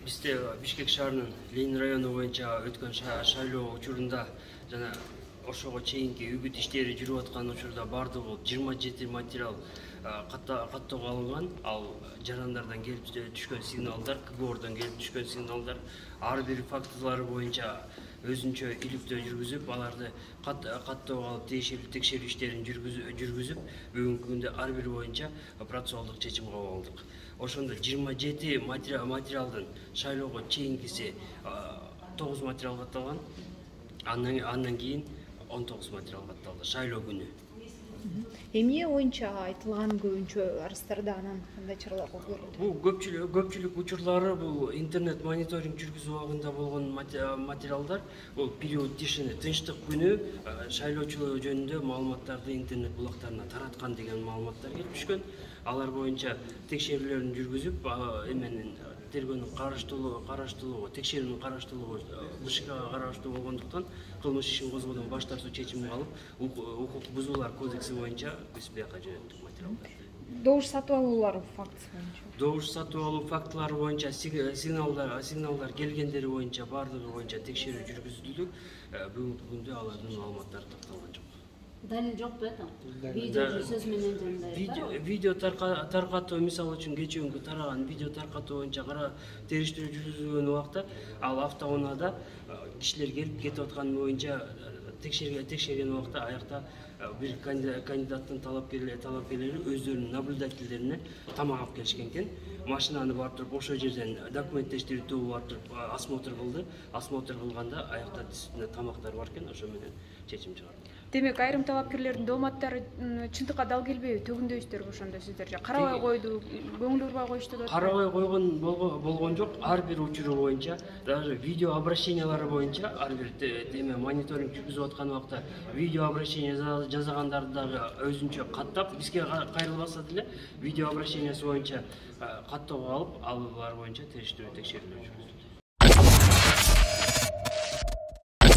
Бизде Бишкек шаарынын Ленин району боюнча өткөн шайлоо учурунда жана ошого чейинки үгүт иштери жүрүп аткан учурда бардыгы 27 материал каттоого алынган. Ал жарандардан келип түшкөн сигналдар, КГОРдон келип түшкөн сигналдар ар бир фактылары боюнча өзүнчө иликтөө жүргүзүп, аларды каттоого алып тиешелүү текшерүү иштерин жүргүзүп, бүгүнкү күндө ар бири боюнча процессуалдык чечим кабыл алдык. Ошондо 27 материалдын шайлоого чейинкиси 9 материал катталган. Андан кийин 19 материал катталды шайлоо күнү. Эмне боюнча айтылган көбүнчө арыздарда анан кандай чаралар көрүлдү? Бул көпчүлүк учурлары бул интернет мониторинг жүргүзүү убагында болгон материалдар. Бул период тишини тынчтык күнү шайлоочулар жөнүндө маалыматтарды интернет булактарына тараткан деген маалыматтар келип түшкөн. Алар боюнча текшерүүлөрүн жүргүзүп, эменин тергөөнүн караштуулугу, текшерүүнүн караштуулугу БШКга караштуу болгондуктан кылмыш ишин козгоодон баш тартуу чечимин алып, укук бузуулар кодекси боюнча биз бияка жөнөттүк материалдарды. Добуш сатып алуулар фактысы боюнча. Добуш сатып алуу фактылары боюнча сигналдар келгендери боюнча бардыгы боюнча текшерүү жүргүзүлдү. Бүгүнкү күндө алардын маалыматтары такталган жок. Далил жок бетем. Видео сөз менен жандай. Видео таркатуу, мисалы үчүн кечүүнкү тараган видео таркатуу боюнча кара териштирүү жүргүзүлгөн убакта ал автоунаада кишилер келип кетип аткан боюнча текшерген убакта аякта бир кандидаттын талапкерлери өздөрүнүн наблюдательдерине тамак алып келишкен экен. Машинаны барып туруп ошол жерден документтештирүү барып туруп осмотр кылды. Осмотр кылганда аякта действительно тамактар бар экен, ошо менен чечим чыгарды. Демек, айрым талапкерлердин дооматтары чындыкка дал келбейби? Төгүндөйсүздөр ошондо сиздер же карабай койду, көңүл бурбай коюшту деп? Карабай койгон болгон жок. Ар бир учуру боюнча, даже видео обращениялары боюнча ар бир теме мониторинг жүргүзүп аткан убакта видео обращение жасагандарды дагы өзүнчө каттап, бизге кайрылбаса деле видео обращениясы боюнча каттоого алып, алар боюнча териштирүү текшерүүлөр жүргүзүлдү.